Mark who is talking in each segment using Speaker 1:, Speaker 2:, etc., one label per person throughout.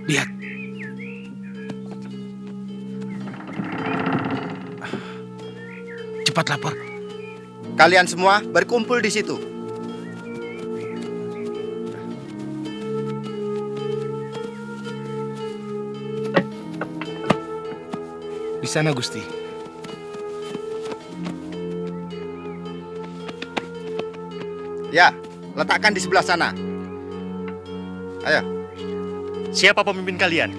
Speaker 1: Lihat. Cepat lapor.
Speaker 2: Kalian semua berkumpul di situ.
Speaker 1: Di sana, Gusti.
Speaker 2: Ya, letakkan di sebelah sana. Ayo.
Speaker 3: Siapa pemimpin kalian?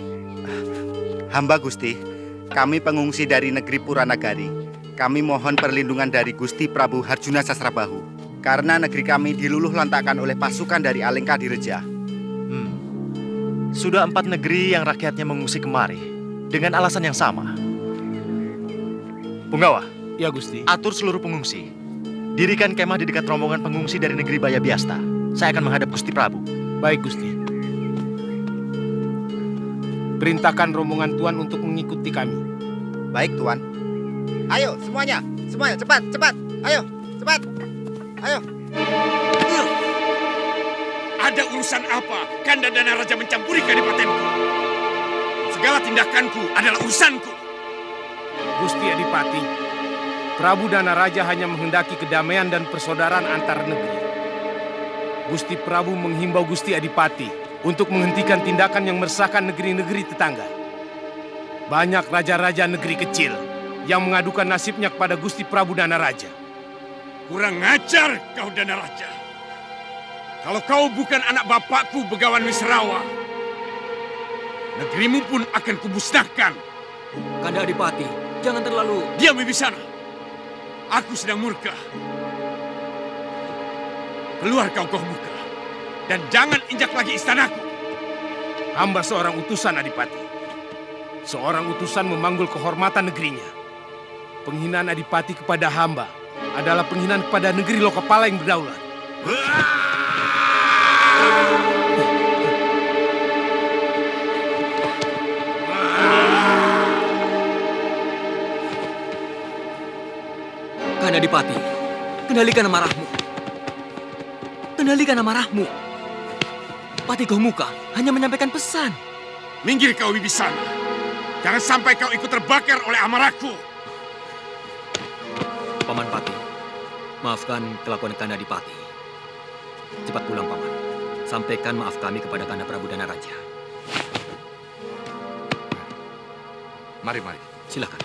Speaker 2: Hamba Gusti, kami pengungsi dari negeri Puranagari. Kami mohon perlindungan dari Gusti Prabu Harjuna Sasrabahu. Karena negeri kami diluluh lantakkan oleh pasukan dari Alengka Direja.
Speaker 3: Sudah 4 negeri yang rakyatnya mengungsi kemari dengan alasan yang sama. Punggawa,
Speaker 1: Ya, Gusti.
Speaker 3: atur seluruh pengungsi. Dirikan kemah di dekat rombongan pengungsi dari negeri Bayabiasta. Saya akan menghadap Gusti Prabu.
Speaker 1: Baik, Gusti. Perintahkan rombongan Tuan untuk mengikuti kami.
Speaker 2: Baik, Tuan. Ayo, semuanya. Semuanya, cepat, cepat. Ayo, cepat. Ayo.
Speaker 4: Ada urusan apa Kanda Dana Raja mencampuri kadipatenku? Segala tindakanku adalah urusanku.
Speaker 1: Gusti Adipati, Prabu Danaraja hanya menghendaki kedamaian dan persaudaraan antar negeri. Gusti Prabu menghimbau Gusti Adipati untuk menghentikan tindakan yang meresahkan negeri-negeri tetangga. Banyak raja-raja negeri kecil yang mengadukan nasibnya kepada Gusti Prabu Danaraja.
Speaker 4: Kurang ajar kau Danaraja. Kalau kau bukan anak bapakku Begawan Wisrawa, negerimu pun akan kumusnahkan.
Speaker 5: Kanda Adipati, jangan terlalu...
Speaker 4: Diam di sana. Aku sedang murka. Keluar kau Gomuka. Dan jangan injak lagi istanaku.
Speaker 1: Hamba seorang utusan Adipati. Seorang utusan memanggul kehormatan negerinya. Penghinaan Adipati kepada hamba adalah penghinaan kepada negeri Lokapala yang berdaulat.
Speaker 5: Kanda Adipati, kendalikan amarahmu. Kendalikan amarahmu. Pati Gomuka hanya menyampaikan pesan.
Speaker 4: Minggir kau Wibisana. Jangan sampai kau ikut terbakar oleh amarahku.
Speaker 5: Paman Pati, maafkan kelakuan Kanda Adipati. Cepat pulang, Paman. Sampaikan maaf kami kepada Kanda Prabu Danaraja.
Speaker 4: Mari.
Speaker 5: Silakan.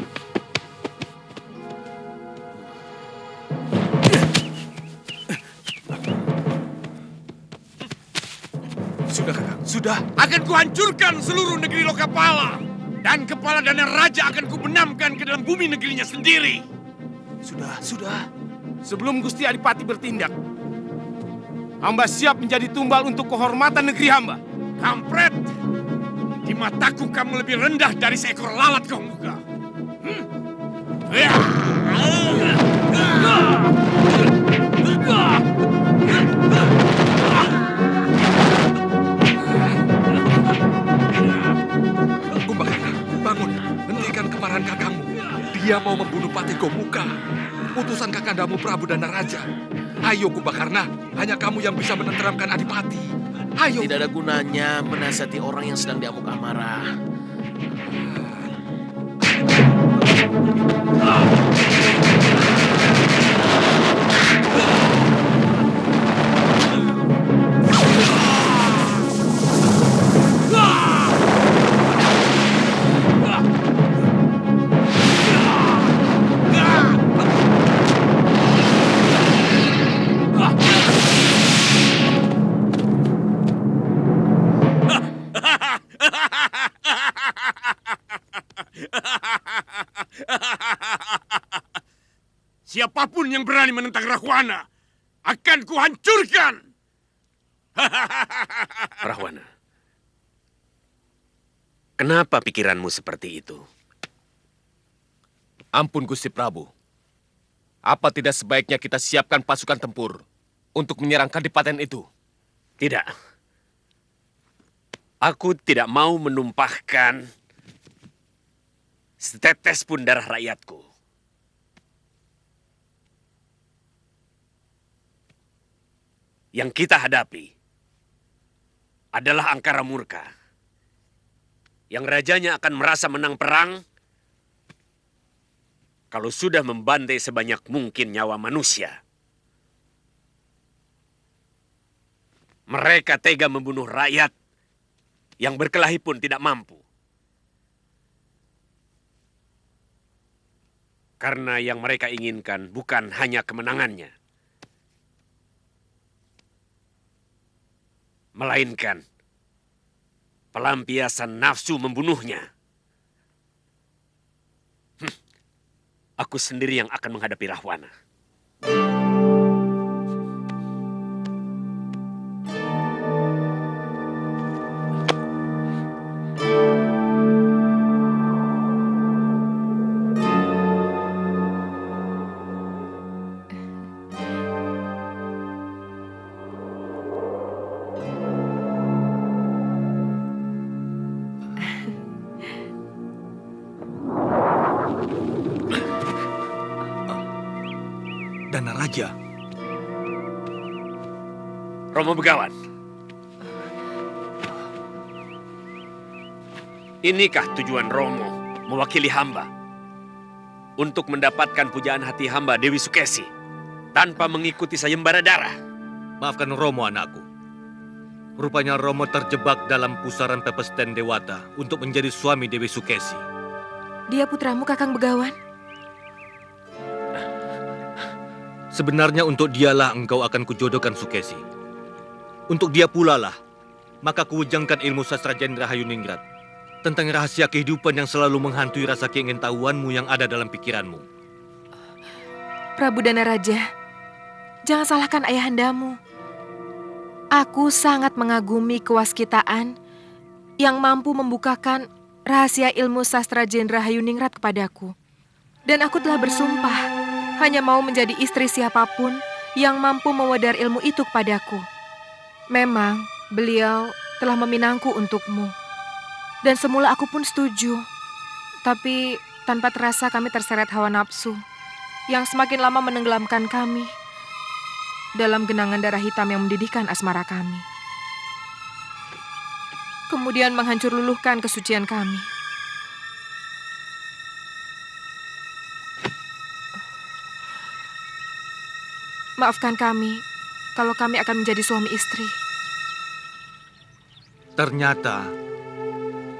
Speaker 1: Sudah, Kakang. Sudah.
Speaker 4: Akan kuhancurkan seluruh negeri Lokapala. Dan kepala Danaraja akan kubenamkan ke dalam bumi negerinya sendiri.
Speaker 1: Sudah. Sebelum Gusti Adipati bertindak, hamba siap menjadi tumbal untuk kehormatan negeri hamba.
Speaker 4: Kampret! Di mataku kamu lebih rendah dari seekor lalat Gomuka.
Speaker 6: Kumbhakarna, bangun. Hentikan kemarahan kakangmu. Dia mau membunuh Pati Gomuka. Utusan kakandamu Prabu Danaraja. Ayo Kumbhakarna, hanya kamu yang bisa menenteramkan Adipati. Ayo.
Speaker 7: Tidak ada gunanya menasihati orang yang sedang diamuk amarah.
Speaker 4: Siapapun yang berani menentang Rahwana akan kuhancurkan.
Speaker 8: Rahwana, kenapa pikiranmu seperti itu?
Speaker 1: Ampun Gusti Prabu. Apa tidak sebaiknya kita siapkan pasukan tempur untuk menyerang kadipaten itu?
Speaker 8: Tidak. Aku tidak mau menumpahkan setetes pun darah rakyatku. Yang kita hadapi adalah Angkara Murka. Yang rajanya akan merasa menang perang kalau sudah membantai sebanyak mungkin nyawa manusia. Mereka tega membunuh rakyat yang berkelahi pun tidak mampu. Karena yang mereka inginkan bukan hanya kemenangannya, melainkan pelampiasan nafsu membunuhnya. Aku sendiri yang akan menghadapi Rahwana.
Speaker 5: Danaraja.
Speaker 8: Romo Begawan. Inikah tujuan Romo mewakili hamba untuk mendapatkan pujaan hati hamba Dewi Sukesi tanpa mengikuti sayembara darah?
Speaker 5: Maafkan Romo, anakku. Rupanya Romo terjebak dalam pusaran pepesten Dewata untuk menjadi suami Dewi Sukesi.
Speaker 9: Dia putramu, Kakang Begawan?
Speaker 5: Sebenarnya untuk dialah engkau akan kujodohkan Sukesi. Untuk dia pula lah, maka kuwujangkan ilmu sastra Jendra Hayuningrat tentang rahasia kehidupan yang selalu menghantui rasa keingintahuanmu yang ada dalam pikiranmu.
Speaker 9: Prabu Danaraja, jangan salahkan ayahandamu. Aku sangat mengagumi kewaskitaan yang mampu membukakan rahasia ilmu sastra Jendra Hayuningrat kepadaku. Dan aku telah bersumpah hanya mau menjadi istri siapapun yang mampu mewedar ilmu itu kepadaku. Memang beliau telah meminangku untukmu. Dan semula aku pun setuju. Tapi tanpa terasa kami terseret hawa nafsu yang semakin lama menenggelamkan kami dalam genangan darah hitam yang mendidihkan asmara kami. Kemudian menghancur luluhkan kesucian kami. Maafkan kami kalau kami akan menjadi suami istri.
Speaker 5: Ternyata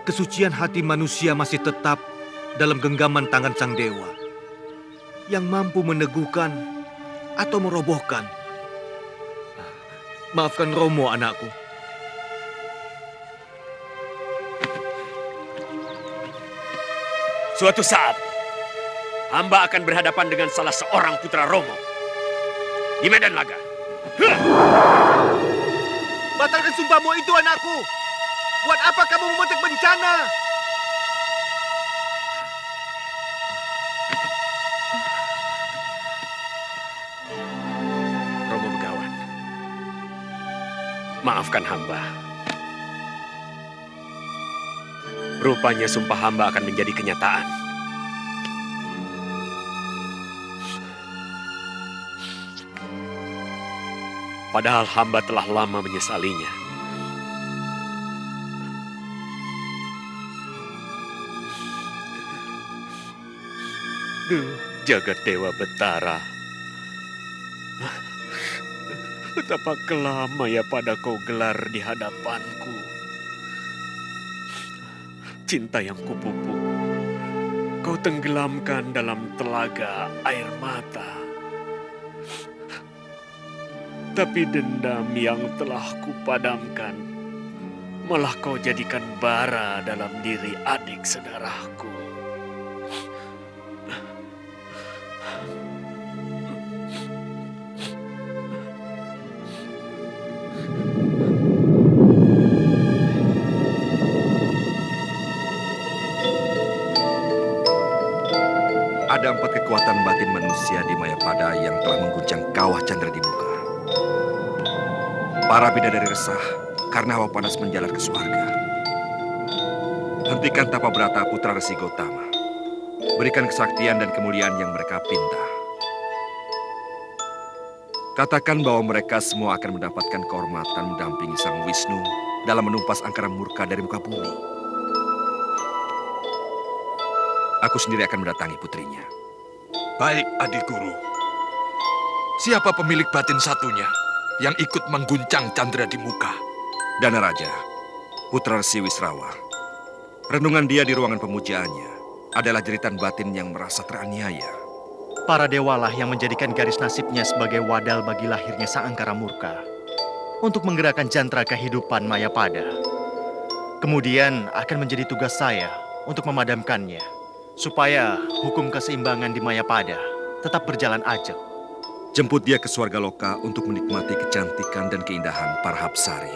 Speaker 5: kesucian hati manusia masih tetap dalam genggaman tangan sang dewa yang mampu meneguhkan atau merobohkan. Maafkan Romo, anakku.
Speaker 8: Suatu saat, hamba akan berhadapan dengan salah seorang putra Romo di medan laga.
Speaker 3: Batalkan sumpahmu itu, anakku. Buat apa kamu memetik bencana?
Speaker 8: Romo Begawan, maafkan hamba. Rupanya sumpah hamba akan menjadi kenyataan. Padahal hamba telah lama menyesalinya. Jagat Dewa Betara. Betapa kelama ya pada kau gelar di hadapanku. Cinta yang kupupuk, kau tenggelamkan dalam telaga air mata. Tapi dendam yang telah kupadamkan, malah kau jadikan bara dalam diri adik saudaraku.
Speaker 6: Ada 4 kekuatan batin manusia di Mayapada yang telah mengguncang kawah Candra di muka. Para bidadari resah karena hawa panas menjalar ke surga. Hentikan tapa berata putra Resi Gotama. Berikan kesaktian dan kemuliaan yang mereka pinta. Katakan bahwa mereka semua akan mendapatkan kehormatan mendampingi Sang Wisnu dalam menumpas angkara murka dari muka bumi. Aku sendiri akan mendatangi putrinya.
Speaker 10: Baik, adik guru. Siapa pemilik batin satunya yang ikut mengguncang Candra di muka?
Speaker 6: Danaraja, putra Resi Wisrawa. Renungan dia di ruangan pemujaannya adalah jeritan batin yang merasa teraniaya.
Speaker 3: Para dewalah yang menjadikan garis nasibnya sebagai wadal bagi lahirnya sang angkara murka untuk menggerakkan jantra kehidupan Mayapada. Kemudian akan menjadi tugas saya untuk memadamkannya, supaya hukum keseimbangan di Mayapada tetap berjalan ajak.
Speaker 6: Jemput dia ke Swarga Loka untuk menikmati kecantikan dan keindahan para Hapsari.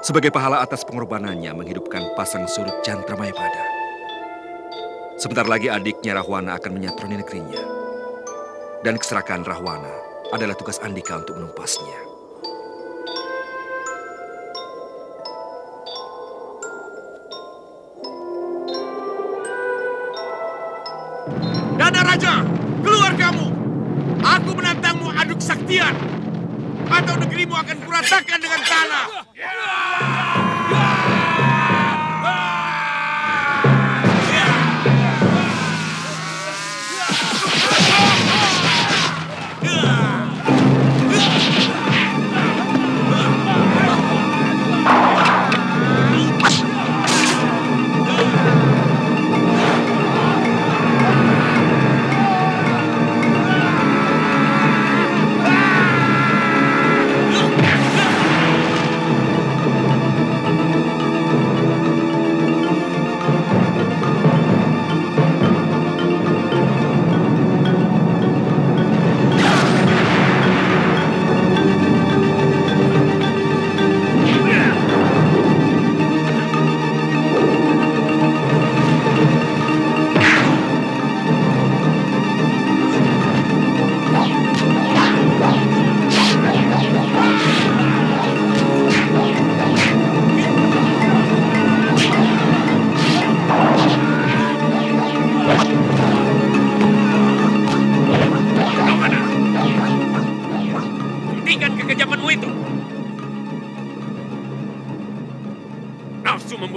Speaker 6: Sebagai pahala atas pengorbanannya menghidupkan pasang surut jantra Mayapada. Sebentar lagi adiknya Rahwana akan menyatroni negerinya. Dan keserakahan Rahwana adalah tugas Andika untuk menumpasnya.
Speaker 4: Danaraja, keluar kamu! Aku menantangmu adu kesaktian, atau negerimu akan kuratakan dengan tanah.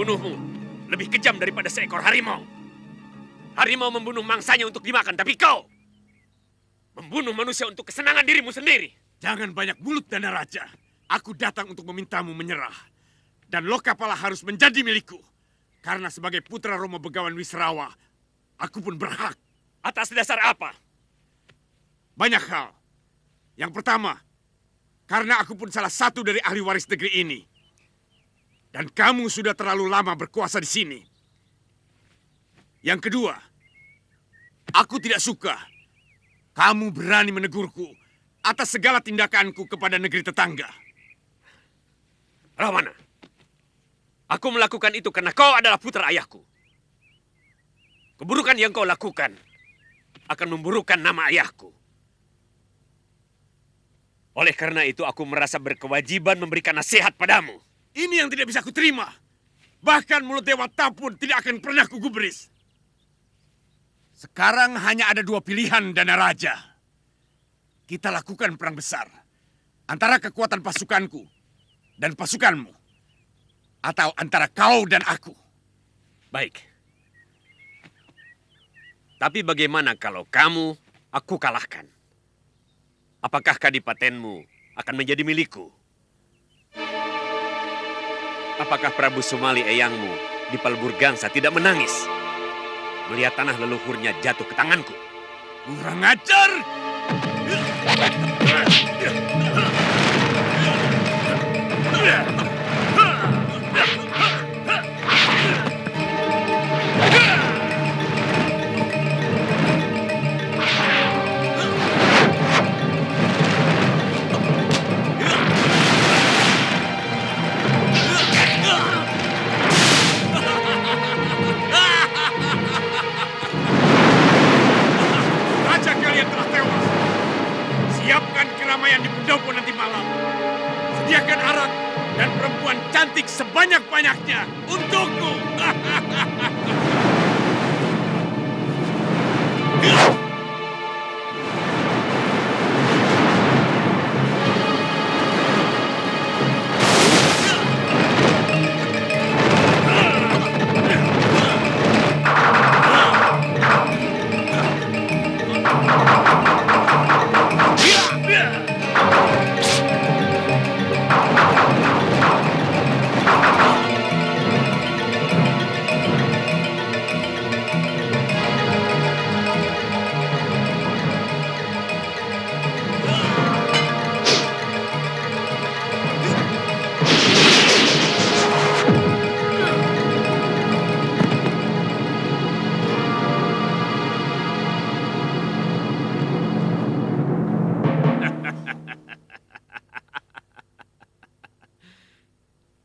Speaker 8: membunuhmu lebih kejam daripada seekor harimau. Harimau membunuh mangsanya untuk dimakan, tapi kau membunuh manusia untuk kesenangan dirimu sendiri.
Speaker 4: Jangan banyak mulut, Dana Raja. Aku datang untuk memintamu menyerah. Dan Lokapala harus menjadi milikku. Karena sebagai putra Romo Begawan Wisrawa, aku pun berhak.
Speaker 8: Atas dasar apa?
Speaker 4: Banyak hal. Yang pertama, karena aku pun salah satu dari ahli waris negeri ini. Dan kamu sudah terlalu lama berkuasa di sini. Yang kedua, aku tidak suka kamu berani menegurku atas segala tindakanku kepada negeri tetangga.
Speaker 8: Rahwana, aku melakukan itu karena kau adalah putra ayahku. Keburukan yang kau lakukan akan memburukkan nama ayahku. Oleh karena itu aku merasa berkewajiban memberikan nasihat padamu.
Speaker 4: Ini yang tidak bisa kuterima. Bahkan mulut Dewata pun tidak akan pernah kugubris. Sekarang hanya ada dua pilihan, Dana Raja. Kita lakukan perang besar antara kekuatan pasukanku dan pasukanmu. Atau antara kau dan aku.
Speaker 8: Baik. Tapi bagaimana kalau kamu aku kalahkan? Apakah kadipatenmu akan menjadi milikku? Apakah Prabu Sumali Eyangmu di Palburgangsa tidak menangis melihat tanah leluhurnya jatuh ke tanganku?
Speaker 4: Kurang ajar! Raja kalian telah tewas. Siapkan keramaian di pendopo nanti malam. Sediakan arak dan perempuan cantik sebanyak-banyaknya untukku.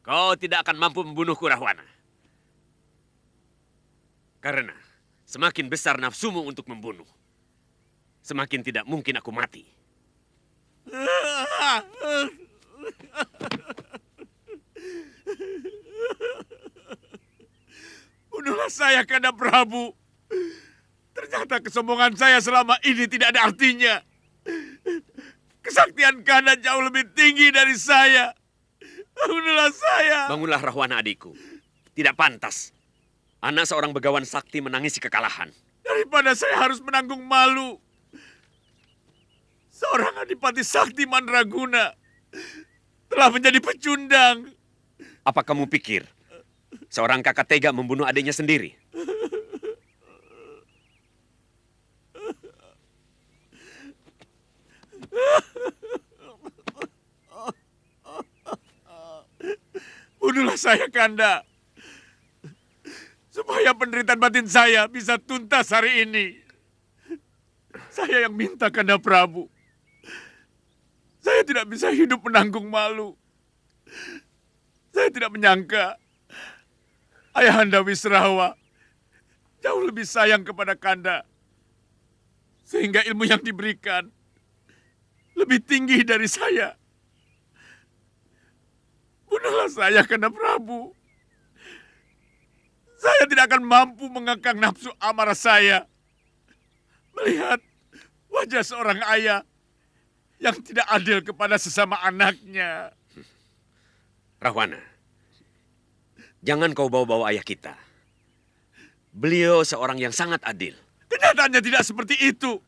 Speaker 8: Kau tidak akan mampu membunuhku, Rahwana. Karena semakin besar nafsumu untuk membunuh, semakin tidak mungkin aku mati.
Speaker 4: Bunuhlah saya, Kanda Prabu. Ternyata kesombongan saya selama ini tidak ada artinya. Kesaktian Kanda jauh lebih tinggi dari saya. Bangunlah saya.
Speaker 8: Bangunlah Rahwana adikku. Tidak pantas anak seorang begawan sakti menangisi kekalahan.
Speaker 4: Daripada saya harus menanggung malu. Seorang adipati sakti Mandraguna telah menjadi pecundang.
Speaker 8: Apa kamu pikir seorang kakak tega membunuh adiknya sendiri?
Speaker 4: Bunuhlah saya, Kanda. Supaya penderitaan batin saya bisa tuntas hari ini. Saya yang minta, Kanda Prabu. Saya tidak bisa hidup menanggung malu. Saya tidak menyangka Ayahanda Wisrawa jauh lebih sayang kepada Kanda. Sehingga ilmu yang diberikan lebih tinggi dari saya. Bunuhlah saya, Kanda Prabu. Saya tidak akan mampu mengekang nafsu amarah saya melihat wajah seorang ayah yang tidak adil kepada sesama anaknya.
Speaker 8: Rahwana, Jangan kau bawa-bawa ayah kita. Beliau seorang yang sangat adil.
Speaker 4: Kenyataannya tidak seperti itu.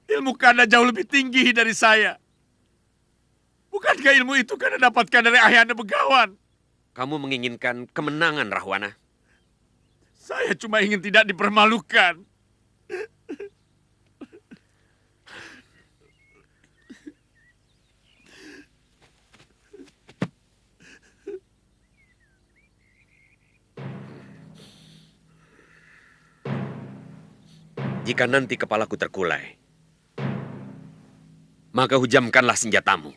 Speaker 4: Ilmu Kanda jauh lebih tinggi dari saya. Bukankah ilmu itu Kanda dapatkan dari ayahanda Begawan?
Speaker 8: Kamu menginginkan kemenangan, Rahwana?
Speaker 4: Saya cuma ingin tidak dipermalukan.
Speaker 8: Jika nanti kepalaku terkulai, maka hujamkanlah senjatamu.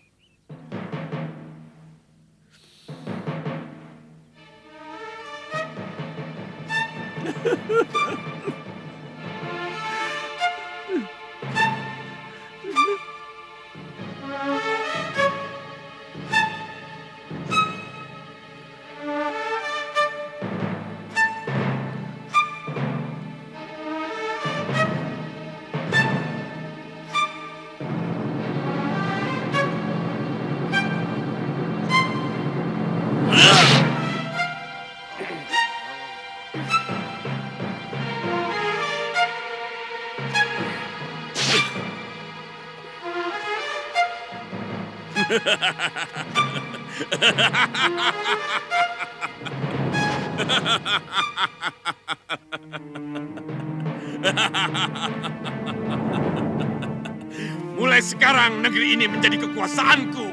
Speaker 4: Mulai sekarang negeri ini menjadi kekuasaanku.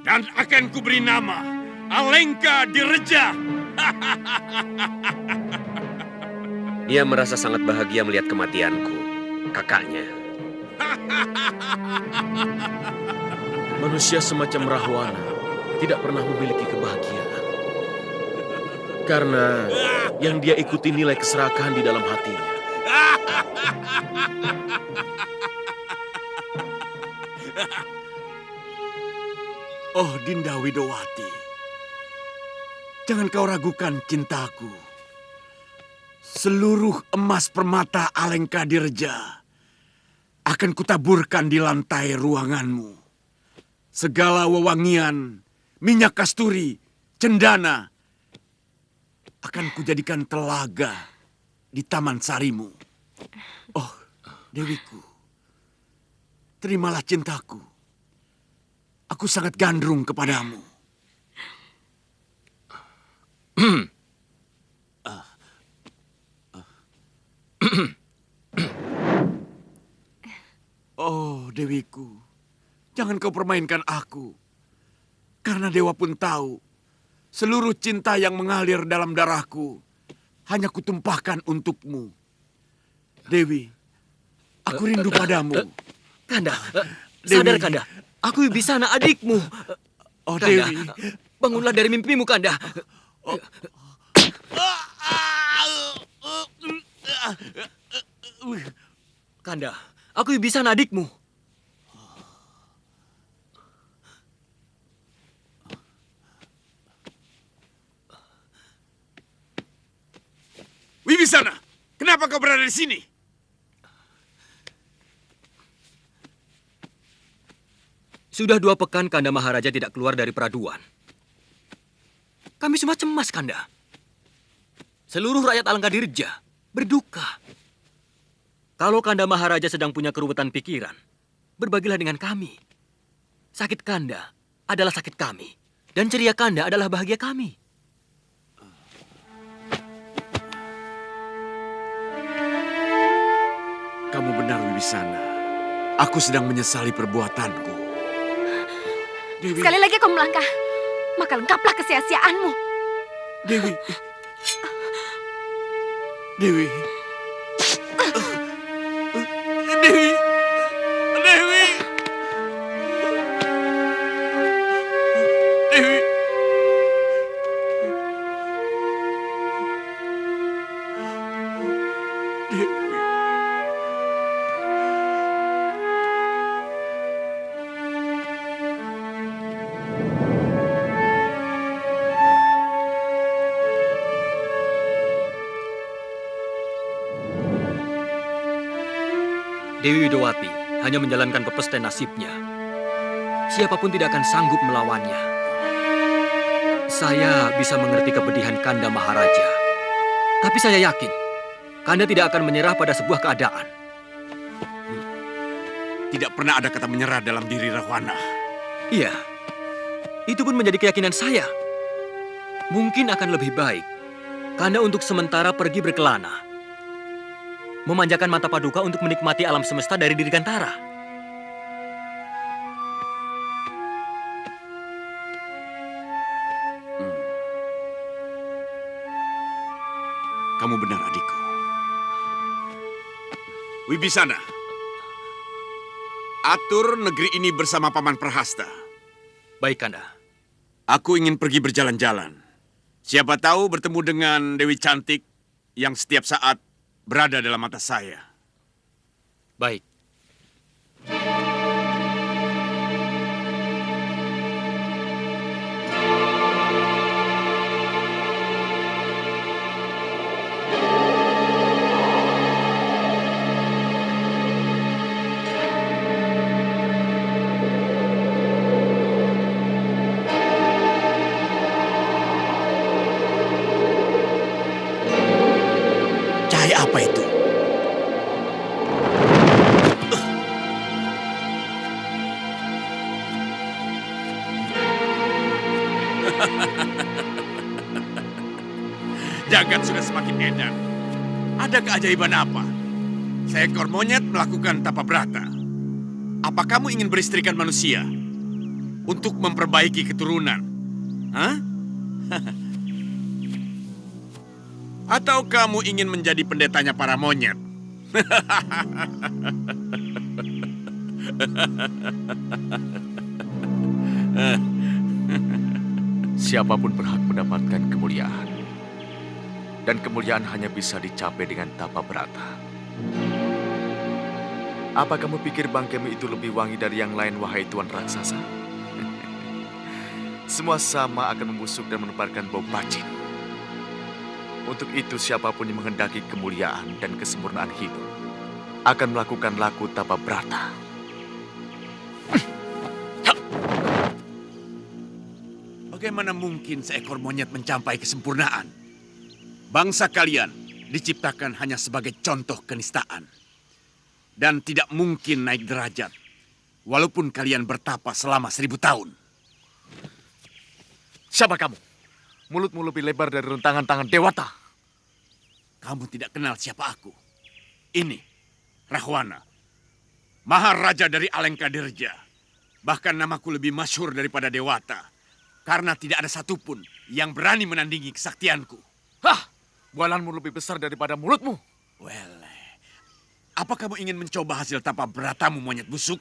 Speaker 4: Dan akan kuberi nama Alengka Direja.
Speaker 8: Dia merasa sangat bahagia melihat kematianku, kakaknya.
Speaker 7: Manusia semacam Rahwana tidak pernah memiliki kebahagiaan. Karena yang dia ikuti nilai keserakahan di dalam hatinya.
Speaker 4: Oh Dinda Widowati, jangan kau ragukan cintaku. Seluruh emas permata Alengka Direja akan kutaburkan di lantai ruanganmu. Segala wewangian, minyak kasturi, cendana akan kujadikan telaga di taman sarimu. Oh, Dewiku, terimalah cintaku. Aku sangat gandrung kepadamu. Oh, Dewiku, jangan kau permainkan aku. Karena Dewa pun tahu, seluruh cinta yang mengalir dalam darahku hanya kutumpahkan untukmu. Dewi, aku rindu padamu.
Speaker 5: Kanda,
Speaker 4: Dewi.
Speaker 5: sadar Kanda. Aku Wibisana adikmu.
Speaker 4: Oh,
Speaker 5: Kanda,
Speaker 4: Dewi.
Speaker 5: bangunlah dari mimpimu, Kanda. Kanda, aku Wibisana adikmu.
Speaker 4: Wibisana, kenapa kau berada di sini?
Speaker 5: Sudah 2 pekan Kanda Maharaja tidak keluar dari peraduan. Kami semua cemas, Kanda. Seluruh rakyat Alengka Direja berduka. Kalau Kanda Maharaja sedang punya keruwetan pikiran, berbagilah dengan kami. Sakit Kanda adalah sakit kami. Dan ceria Kanda adalah bahagia kami.
Speaker 4: Kamu benar, Wibisana. Aku sedang menyesali perbuatanku. Dewi.
Speaker 11: Sekali lagi kau melangkah, maka lengkaplah kesia-siaanmu.
Speaker 4: Dewi. Dewi. Dewi. Dewi. Dewi. Dewi.
Speaker 5: Dewi Widowati hanya menjalankan pepes dan nasibnya. Siapapun tidak akan sanggup melawannya. Saya bisa mengerti kepedihan Kanda Maharaja. Tapi saya yakin, Kanda tidak akan menyerah pada sebuah keadaan.
Speaker 4: Tidak pernah ada kata menyerah dalam diri Rahwana.
Speaker 5: Iya, itu pun menjadi keyakinan saya. Mungkin akan lebih baik Kanda untuk sementara pergi berkelana. Memanjakan mata paduka untuk menikmati alam semesta dari diri Gantara.
Speaker 4: Kamu benar, adikku. Wibisana, atur negeri ini bersama Paman Prahasta.
Speaker 5: Baik, Kanda.
Speaker 4: Aku ingin pergi berjalan-jalan. Siapa tahu bertemu dengan Dewi Cantik yang setiap saat berada dalam mata saya.
Speaker 5: Baik.
Speaker 4: Cahaya apa itu? Jagat sudah semakin edan. Ada keajaiban apa? Seekor monyet melakukan tapa brata. Apa kamu ingin beristrikan manusia? Untuk memperbaiki keturunan? Hah? Atau kamu ingin menjadi pendetanya para monyet?
Speaker 12: Siapapun berhak mendapatkan kemuliaan. Dan kemuliaan hanya bisa dicapai dengan tapa brata. Apa kamu pikir bangkemu itu lebih wangi dari yang lain, wahai Tuan Raksasa? Semua sama akan membusuk dan menebarkan bau bacin. Untuk itu siapapun yang menghendaki kemuliaan dan kesempurnaan hidup akan melakukan laku tapa brata.
Speaker 4: Bagaimana mungkin seekor monyet mencapai kesempurnaan? Bangsa kalian diciptakan hanya sebagai contoh kenistaan. Dan tidak mungkin naik derajat, walaupun kalian bertapa selama 1000 tahun.
Speaker 12: Siapa kamu? Mulutmu lebih lebar dari rentangan tangan dewata.
Speaker 4: Kamu tidak kenal siapa aku. Ini, Rahwana, Maharaja dari Alengkadirja. Bahkan namaku lebih masyhur daripada dewata. Karena tidak ada satupun yang berani menandingi kesaktianku.
Speaker 12: Hah! Bualanmu lebih besar daripada mulutmu.
Speaker 4: Well, apa kamu ingin mencoba hasil tapa beratamu, monyet busuk?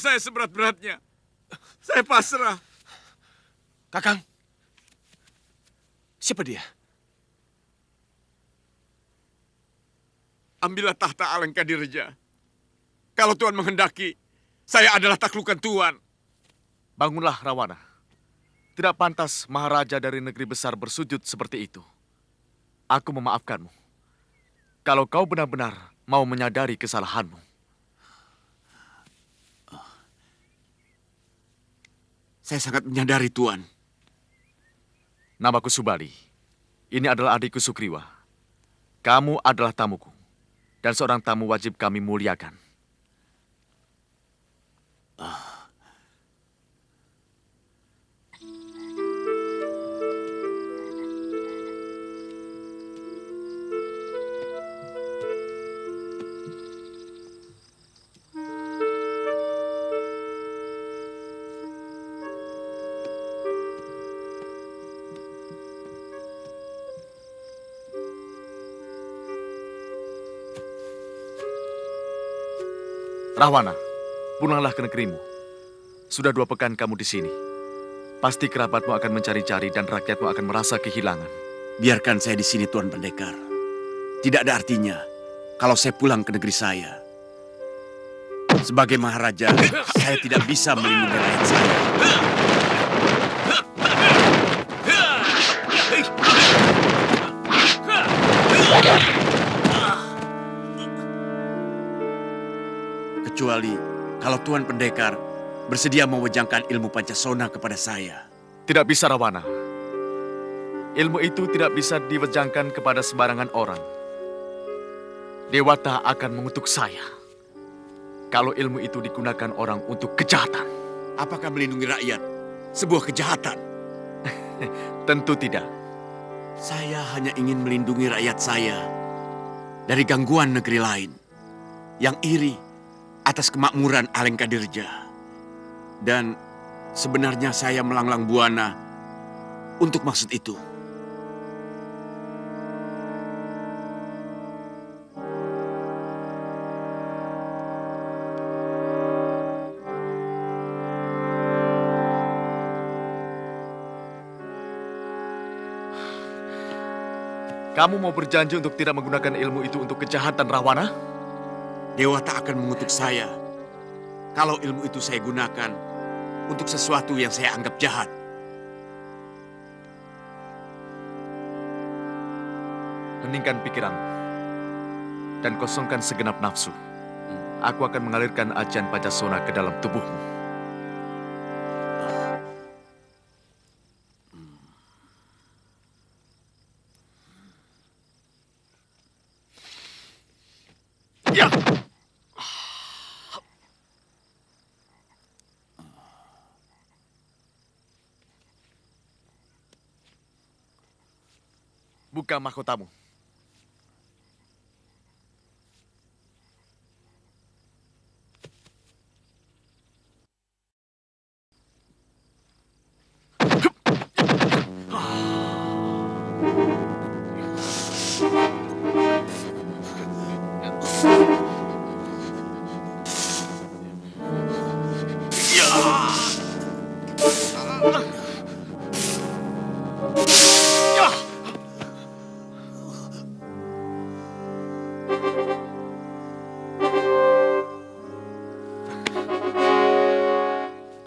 Speaker 4: Saya seberat-beratnya. Saya pasrah.
Speaker 7: Kakang, siapa dia?
Speaker 4: Ambillah tahta Alengkadirja. Kalau Tuhan menghendaki, Saya adalah taklukan Tuan.
Speaker 12: Bangunlah, Rawana. Tidak pantas Maharaja dari negeri besar bersujud seperti itu. Aku memaafkanmu. Kalau kau benar-benar mau menyadari kesalahanmu.
Speaker 4: Saya sangat menyadari, Tuan.
Speaker 12: Namaku Subali. Ini adalah adikku Sukriwa. Kamu adalah tamuku. Dan seorang tamu wajib kami muliakan. Rahwana, pulanglah ke negerimu. Sudah 2 pekan kamu di sini. Pasti kerabatmu akan mencari-cari dan rakyatmu akan merasa kehilangan.
Speaker 4: Biarkan saya di sini, Tuan Pendekar. Tidak ada artinya kalau saya pulang ke negeri saya. Sebagai Maharaja, saya tidak bisa melindungi rakyat saya. Kecuali kalau Tuan Pendekar bersedia mewejangkan ilmu Pancasona kepada saya.
Speaker 12: Tidak bisa, Rawana. Ilmu itu tidak bisa diwejangkan kepada sembarangan orang. Dewata akan mengutuk saya kalau ilmu itu digunakan orang untuk kejahatan.
Speaker 4: Apakah melindungi rakyat sebuah kejahatan?
Speaker 12: Tentu tidak.
Speaker 4: Saya hanya ingin melindungi rakyat saya dari gangguan negeri lain yang iri atas kemakmuran Alengkadirja. Dan sebenarnya saya melanglang buana untuk maksud itu.
Speaker 12: Kamu mau berjanji untuk tidak menggunakan ilmu itu untuk kejahatan, Rahwana?
Speaker 4: Dewata akan mengutuk saya kalau ilmu itu saya gunakan untuk sesuatu yang saya anggap jahat.
Speaker 12: Heningkan pikiranmu dan kosongkan segenap nafsu. Aku akan mengalirkan ajian Pancasona ke dalam tubuhmu. Ya! Buka mahkotamu.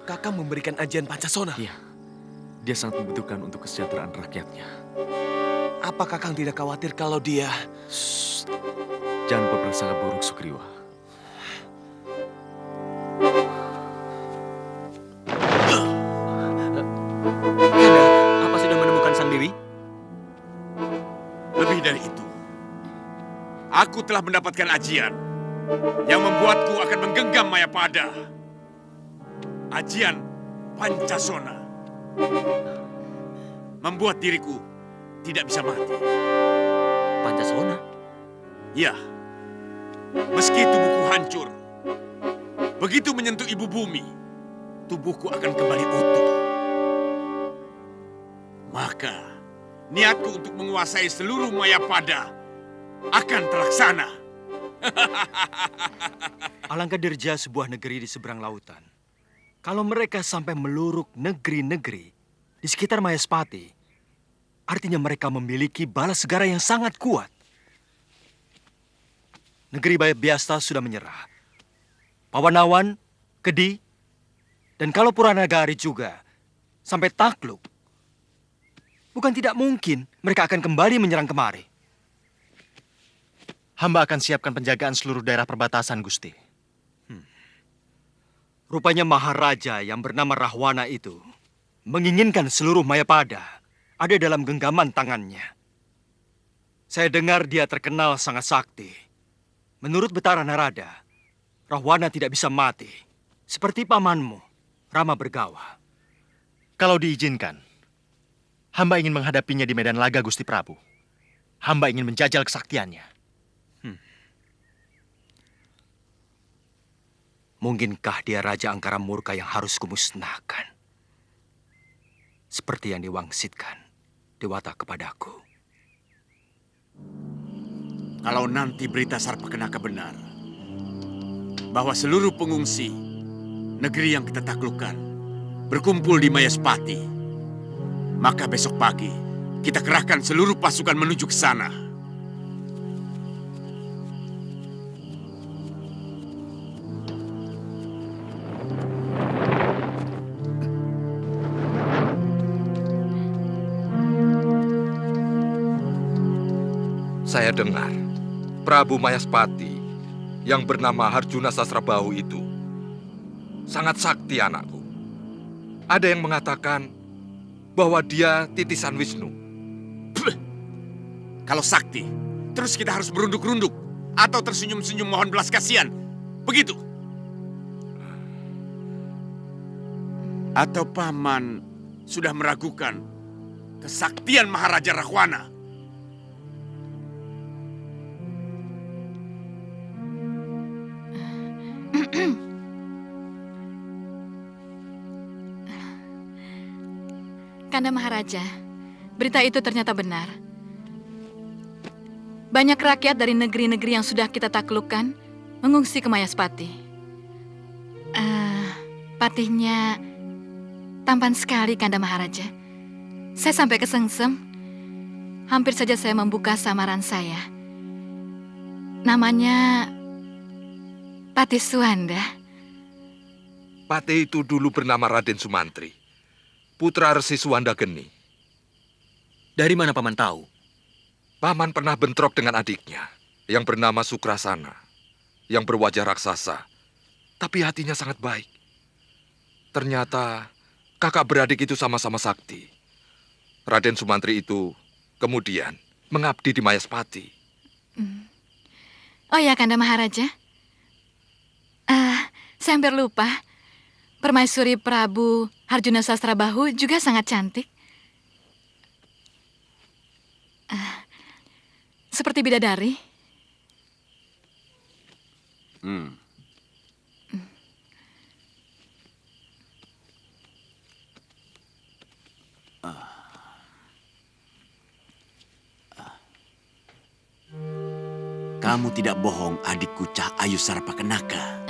Speaker 7: Kakang memberikan ajian Pancasona.
Speaker 12: Iya, dia sangat membutuhkan untuk kesejahteraan rakyatnya.
Speaker 7: Apa Kakang tidak khawatir kalau dia...
Speaker 12: Jangan berprasangka buruk, Sukriwa.
Speaker 5: Kanda, apa sudah menemukan Sang Dewi?
Speaker 4: Lebih dari itu, aku telah mendapatkan ajian yang membuatku akan menggenggam Mayapada. Ajian Pancasona membuat diriku tidak bisa mati.
Speaker 5: Pancasona?
Speaker 4: Ya, meski tubuhku hancur, begitu menyentuh ibu bumi, tubuhku akan kembali utuh. Maka, niatku untuk menguasai seluruh Mayapada akan terlaksana.
Speaker 3: Alengkadirja sebuah negeri di seberang lautan. Kalau mereka sampai meluruk negeri-negeri di sekitar Mayaspati, artinya mereka memiliki bala segara yang sangat kuat. Negeri Bayat Biasta sudah menyerah. Pawanawan,
Speaker 13: Kedi, dan kalau Puranagari juga sampai takluk, bukan tidak mungkin mereka akan kembali menyerang kemari.
Speaker 3: Hamba akan siapkan penjagaan seluruh daerah perbatasan, Gusti.
Speaker 13: Rupanya Maharaja yang bernama Rahwana itu menginginkan seluruh Mayapada ada dalam genggaman tangannya. Saya dengar dia terkenal sangat sakti. Menurut Betara Narada, Rahwana tidak bisa mati. Seperti pamanmu, Rama Bergawa.
Speaker 3: Kalau diizinkan, hamba ingin menghadapinya di medan laga, Gusti Prabu. Hamba ingin menjajal kesaktiannya.
Speaker 13: Mungkinkah dia Raja Angkara Murka yang harus kumusnahkan? Seperti yang diwangsitkan Dewata kepadaku.
Speaker 4: Kalau nanti berita Sarpakenaka benar, bahwa seluruh pengungsi negeri yang kita taklukkan berkumpul di Mayaspati, maka besok pagi kita kerahkan seluruh pasukan menuju ke sana.
Speaker 10: Saya dengar Prabu Mayaspati yang bernama Harjuna Sasrabahu itu sangat sakti, anakku. Ada yang mengatakan bahwa dia titisan Wisnu.
Speaker 4: Kalau sakti, terus kita harus berunduk-runduk atau tersenyum-senyum mohon belas kasihan. Begitu. Atau paman sudah meragukan kesaktian Maharaja Rahwana?
Speaker 11: Kanda Maharaja, berita itu ternyata benar. Banyak rakyat dari negeri-negeri yang sudah kita taklukkan mengungsi ke Mayaspati. Patihnya tampan sekali, Kanda Maharaja. Saya sampai kesengsem. Hampir saja saya membuka samaran saya. Namanya Patih Suwanda.
Speaker 10: Patih itu dulu bernama Raden Sumantri, putra Resi Suwanda Geni.
Speaker 5: Dari mana paman tahu?
Speaker 10: Paman pernah bentrok dengan adiknya yang bernama Sukrasana, yang berwajah raksasa, tapi hatinya sangat baik. Ternyata kakak beradik itu sama-sama sakti. Raden Sumantri itu kemudian mengabdi di Mayaspati.
Speaker 11: Oh ya, Kanda Maharaja. Saya hampir lupa. Permaisuri Prabu Harjuna Sasrabahu juga sangat cantik. Seperti bidadari.
Speaker 4: Kamu tidak bohong, adikku Cah Ayu Sarpakenaka.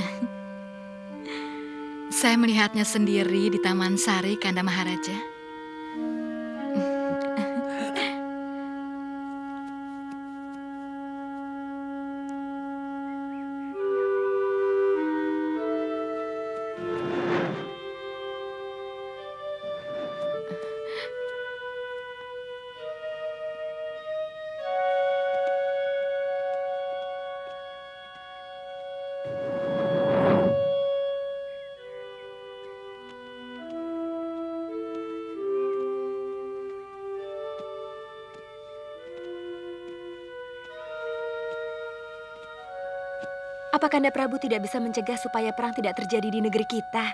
Speaker 11: Saya melihatnya sendiri di Taman Sari, Kanda Maharaja.
Speaker 14: Apa Kanda Prabu tidak bisa mencegah supaya perang tidak terjadi di negeri kita?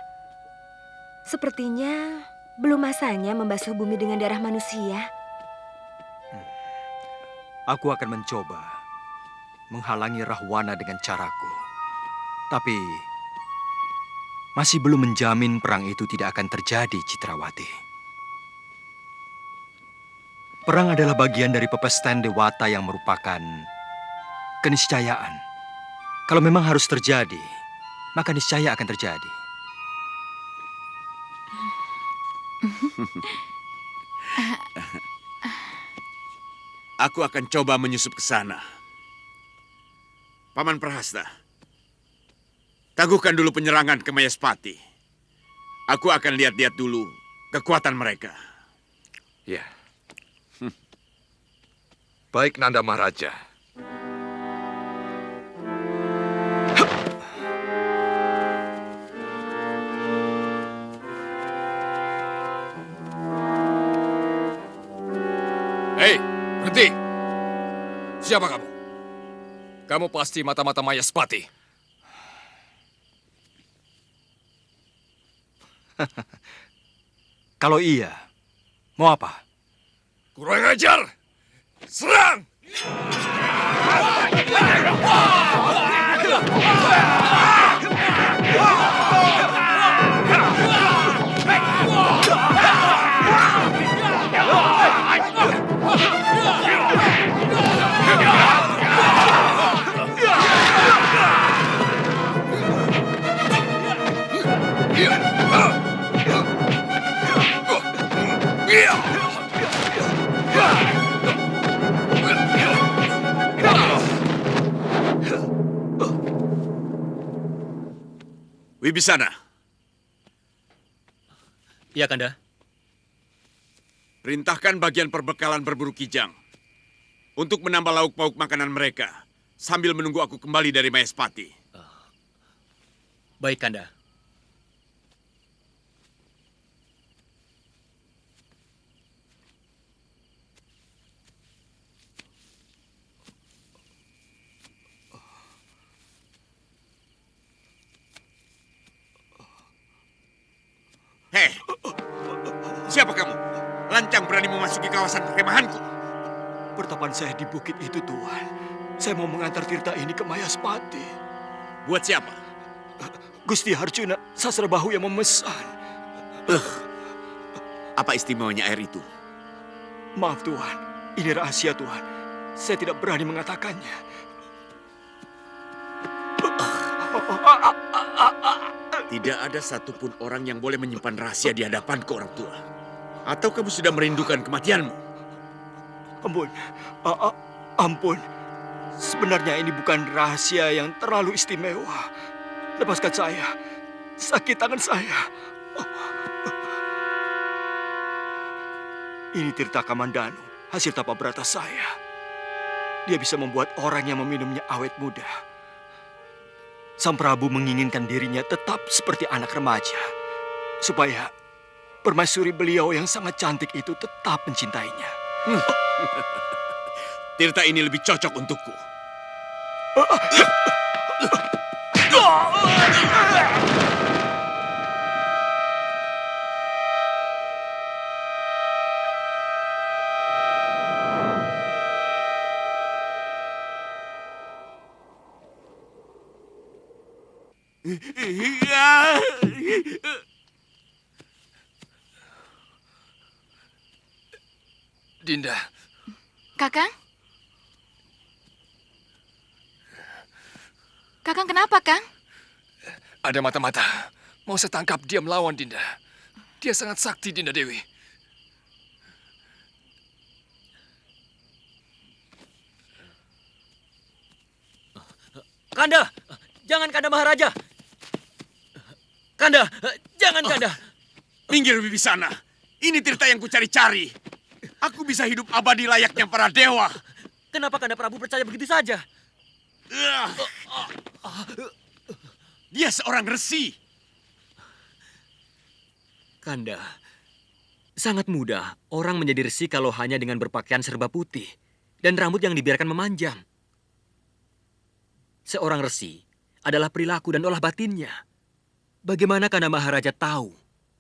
Speaker 14: Sepertinya belum masanya membasuh bumi dengan darah manusia.
Speaker 13: Aku akan mencoba menghalangi Rahwana dengan caraku. Tapi masih belum menjamin perang itu tidak akan terjadi, Citrawati. Perang adalah bagian dari pepesthan Dewata yang merupakan keniscayaan. Kalau memang harus terjadi, maka niscaya akan terjadi.
Speaker 4: Aku akan coba menyusup ke sana. Paman Prahasta, Tangguhkan dulu penyerangan ke Mayaspati. Aku akan lihat-lihat dulu kekuatan mereka.
Speaker 10: Ya. Baik, Nanda Maharaja.
Speaker 6: Hei, berhenti! Siapa kamu? Kamu pasti mata-mata Mayaspati.
Speaker 13: Kalau iya, mau apa?
Speaker 6: Kurang ajar! Serang!
Speaker 4: Wibisana.
Speaker 5: Ya, Kanda.
Speaker 4: Perintahkan bagian perbekalan berburu kijang untuk menambah lauk pauk makanan mereka sambil menunggu aku kembali dari Mayaspati.
Speaker 5: Baik, Kanda.
Speaker 4: Hei, siapa kamu? Lancang berani memasuki kawasan perkemahanku.
Speaker 13: Pertapan saya di bukit itu, Tuan. Saya mau mengantar Tirta ini ke Mayaspati.
Speaker 4: Buat siapa?
Speaker 13: Gusti Harjuna Sasrabahu yang memesan.
Speaker 4: Apa istimewanya air itu?
Speaker 13: Maaf, Tuan. Ini rahasia, Tuan. Saya tidak berani mengatakannya.
Speaker 4: Tidak ada satupun orang yang boleh menyimpan rahasia di hadapanku, orang tua. Atau kamu sudah merindukan kematianmu?
Speaker 13: Ampun, ampun. Sebenarnya ini bukan rahasia yang terlalu istimewa. Lepaskan saya. Sakit tangan saya. Ini Tirta Kamandanu, hasil tapa berata saya. Dia bisa membuat orang yang meminumnya awet muda. Sang Prabu menginginkan dirinya tetap seperti anak remaja, supaya permaisuri beliau yang sangat cantik itu tetap mencintainya.
Speaker 4: Tirta ini lebih cocok untukku.
Speaker 6: Dinda.
Speaker 11: Kakang? Kakang kenapa, Kang?
Speaker 6: Ada mata-mata. Mau saya tangkap dia melawan Dinda. Dia sangat sakti, Dinda Dewi.
Speaker 5: Kanda! Jangan, Kanda Maharaja! Kanda! Jangan, Kanda!
Speaker 4: Minggir, Wibisana. Ini Tirta yang kucari-cari. Aku bisa hidup abadi layaknya para dewa.
Speaker 5: Kenapa Kanda Prabu percaya begitu saja?
Speaker 4: Dia seorang resi.
Speaker 5: Kanda, sangat mudah orang menjadi resi kalau hanya dengan berpakaian serba putih dan rambut yang dibiarkan memanjang. Seorang resi adalah perilaku dan olah batinnya. Bagaimana Kanda Maharaja tahu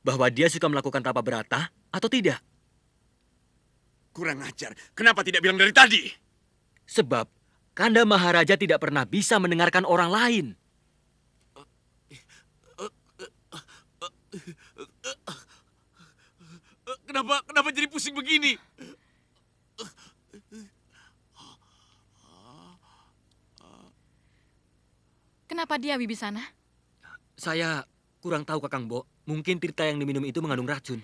Speaker 5: bahwa dia suka melakukan tapa berata atau tidak?
Speaker 4: Kurang ajar. Kenapa tidak bilang dari tadi?
Speaker 5: Sebab Kanda Maharaja tidak pernah bisa mendengarkan orang lain.
Speaker 4: Kenapa jadi pusing begini?
Speaker 11: Kenapa dia, Wibisana?
Speaker 5: Saya kurang tahu, Kakang Bo. Mungkin Tirta yang diminum itu mengandung racun.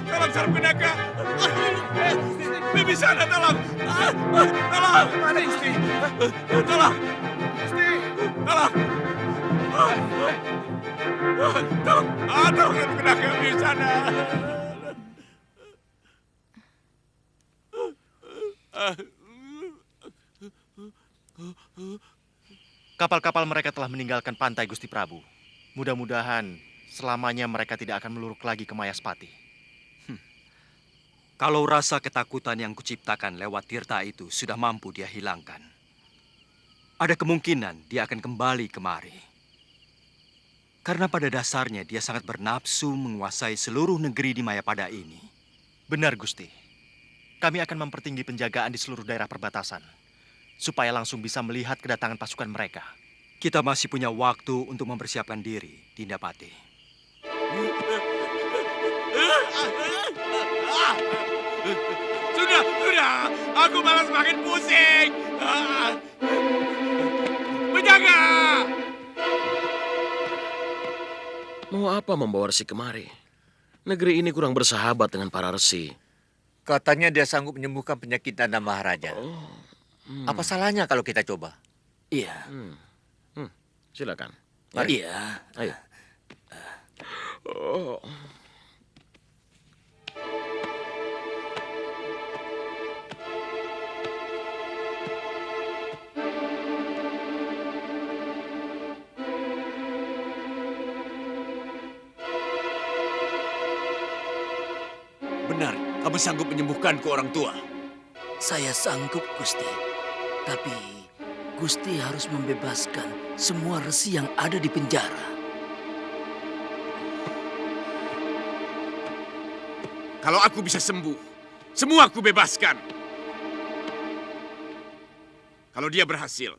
Speaker 4: Tolong Sarpenaka. Bibi sana, tolong. Tolong. Mana Gusti? Tolong. Gusti. Tolong. Tolong. Tolong Sarpenaka di sana.
Speaker 3: Kapal-kapal mereka telah meninggalkan pantai, Gusti Prabu. Mudah-mudahan selamanya mereka tidak akan meluruk lagi ke Mayaspati.
Speaker 13: Kalau rasa ketakutan yang kuciptakan lewat Tirta itu sudah mampu dia hilangkan, ada kemungkinan dia akan kembali kemari. Karena pada dasarnya dia sangat bernafsu menguasai seluruh negeri di Mayapada ini.
Speaker 3: Benar, Gusti. Kami akan mempertinggi penjagaan di seluruh daerah perbatasan, supaya langsung bisa melihat kedatangan pasukan mereka.
Speaker 13: Kita masih punya waktu untuk mempersiapkan diri, Dinda Pati.
Speaker 4: Sudah. Aku malah semakin pusing. Penjaga!
Speaker 7: Mau apa membawa resi kemari? Negeri ini kurang bersahabat dengan para resi.
Speaker 8: Katanya dia sanggup menyembuhkan penyakit Nanda Maharaja. Apa salahnya kalau kita coba?
Speaker 7: Iya. Silakan.
Speaker 8: Mari.
Speaker 7: Iya. Ayo. Oh.
Speaker 4: Benar, kamu sanggup menyembuhkanku orang tua.
Speaker 15: Saya sanggup, Gusti. Tapi Gusti harus membebaskan semua resi yang ada di penjara.
Speaker 4: Kalau aku bisa sembuh, semua aku bebaskan. Kalau dia berhasil,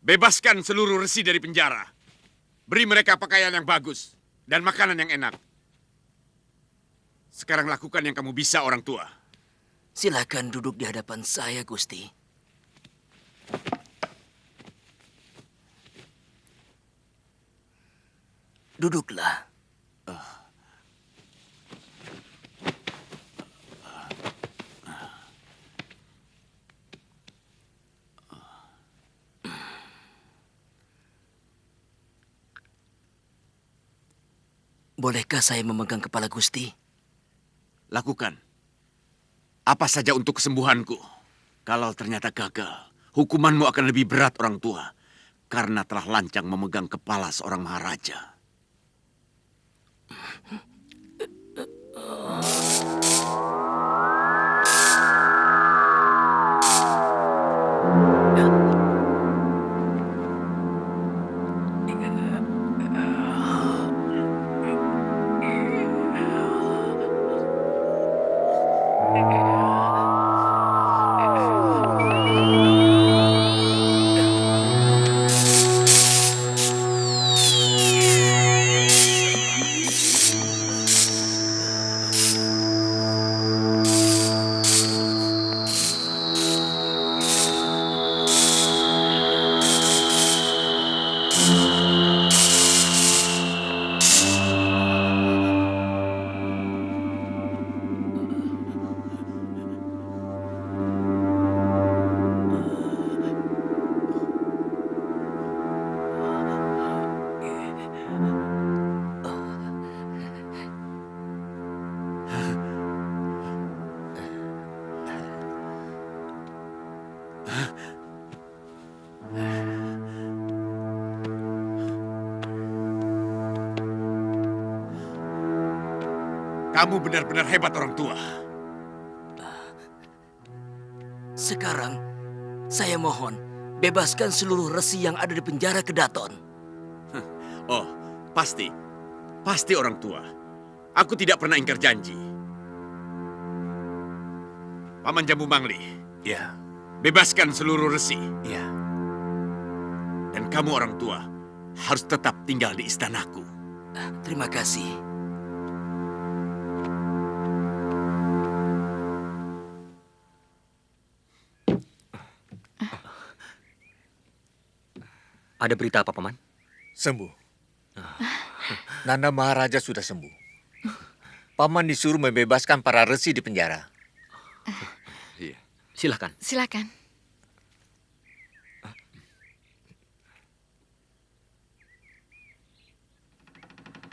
Speaker 4: bebaskan seluruh resi dari penjara. Beri mereka pakaian yang bagus dan makanan yang enak. Sekarang lakukan yang kamu bisa, orang tua.
Speaker 15: Silakan duduk di hadapan saya, Gusti. Duduklah. Bolehkah saya memegang kepala Gusti?
Speaker 4: Lakukan. Apa saja untuk kesembuhanku. Kalau ternyata gagal, hukumanmu akan lebih berat, orang tua. Karena telah lancang memegang kepala seorang maharaja. Kamu benar-benar hebat orang tua.
Speaker 15: Sekarang, saya mohon, bebaskan seluruh resi yang ada di penjara Kedaton.
Speaker 4: Oh, pasti. Pasti orang tua. Aku tidak pernah ingkar janji. Paman Jambu Mangli.
Speaker 8: Ya.
Speaker 4: Bebaskan seluruh resi.
Speaker 8: Ya.
Speaker 4: Dan kamu orang tua harus tetap tinggal di istanaku.
Speaker 15: Terima kasih.
Speaker 5: Ada berita apa, Paman?
Speaker 16: Sembuh. Nanda Maharaja sudah sembuh. Paman disuruh membebaskan para resi di penjara.
Speaker 5: Silahkan.
Speaker 11: Silakan.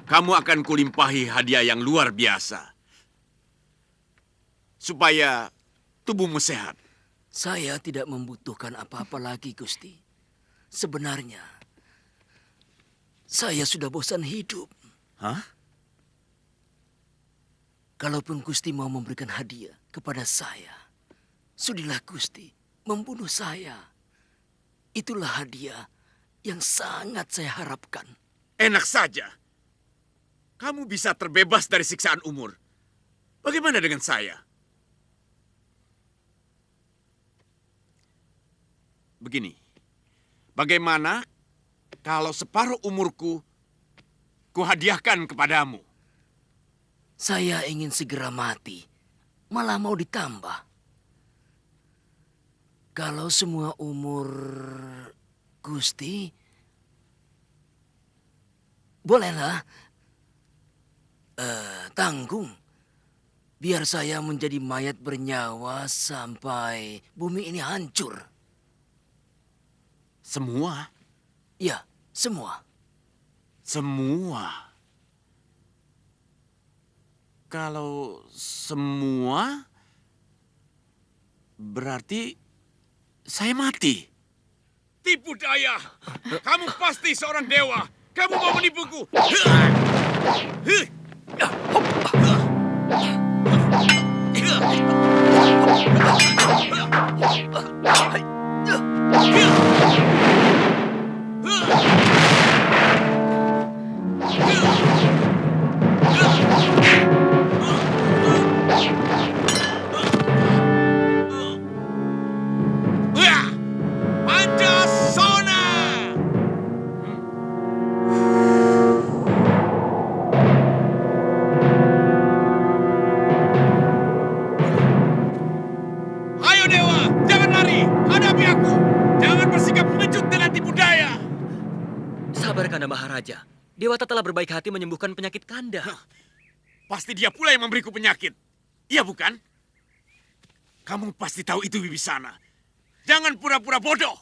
Speaker 4: Kamu akan kulimpahi hadiah yang luar biasa. Supaya tubuhmu sehat.
Speaker 15: Saya tidak membutuhkan apa-apa lagi, Gusti. Sebenarnya, saya sudah bosan hidup.
Speaker 4: Hah?
Speaker 15: Kalaupun Gusti mau memberikan hadiah kepada saya, sudilah Gusti membunuh saya. Itulah hadiah yang sangat saya harapkan.
Speaker 4: Enak saja. Kamu bisa terbebas dari siksaan umur. Bagaimana dengan saya? Begini. Bagaimana kalau separuh umurku kuhadiahkan kepadamu?
Speaker 15: Saya ingin segera mati, malah mau ditambah. Kalau semua umur Gusti, bolehlah tanggung. Biar saya menjadi mayat bernyawa sampai bumi ini hancur.
Speaker 4: Semua?
Speaker 15: Ya, semua.
Speaker 4: Semua? Kalau semua, berarti saya mati. Tipu daya! Kamu pasti seorang dewa. Kamu mau menipuku.
Speaker 5: Maharaja, Dewata telah berbaik hati menyembuhkan penyakit Kanda.
Speaker 4: Pasti dia pula yang memberiku penyakit. Iya bukan? Kamu pasti tahu itu Wibisana. Jangan pura-pura bodoh.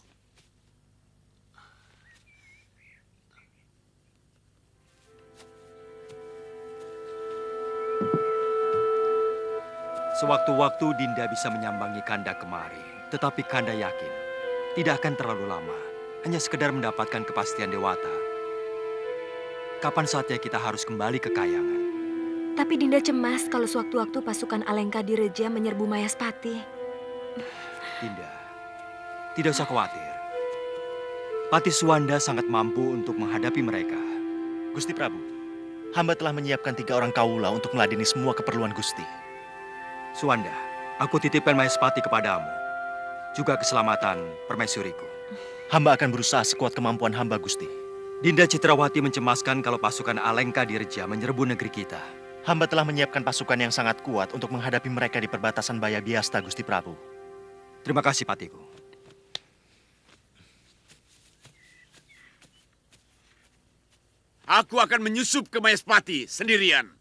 Speaker 13: Sewaktu-waktu Dinda bisa menyambangi Kanda kemari. Tetapi Kanda yakin tidak akan terlalu lama. Hanya sekedar mendapatkan kepastian Dewata. Kapan saatnya kita harus kembali ke Kayangan?
Speaker 14: Tapi Dinda cemas kalau sewaktu-waktu pasukan Alengka Direja menyerbu Mayaspati.
Speaker 13: Dinda, tidak usah khawatir. Patih Suwanda sangat mampu untuk menghadapi mereka.
Speaker 3: Gusti Prabu, hamba telah menyiapkan 3 orang kaula untuk meladeni semua keperluan Gusti.
Speaker 13: Suwanda, aku titipkan Mayaspati kepadamu. Juga keselamatan permaisuriku.
Speaker 3: Hamba akan berusaha sekuat kemampuan hamba, Gusti.
Speaker 13: Dinda Citrawati mencemaskan kalau pasukan Alengka Direja menyerbu negeri kita.
Speaker 3: Hamba telah menyiapkan pasukan yang sangat kuat untuk menghadapi mereka di perbatasan Bayabiasta, Gusti Prabu.
Speaker 13: Terima kasih, Patiku.
Speaker 4: Aku akan menyusup ke Mayaspati sendirian.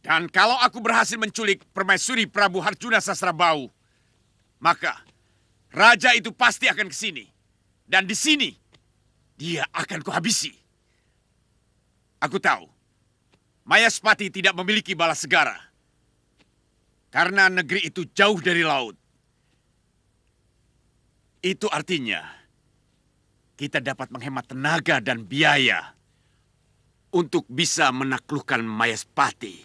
Speaker 4: Dan kalau aku berhasil menculik permaisuri Prabu Harjuna Sasrabau, maka raja itu pasti akan ke sini. Dan di sini, dia akan kuhabisi. Aku tahu, Mayaspati tidak memiliki bala segara. Karena negeri itu jauh dari laut. Itu artinya, kita dapat menghemat tenaga dan biaya untuk bisa menaklukkan Mayaspati.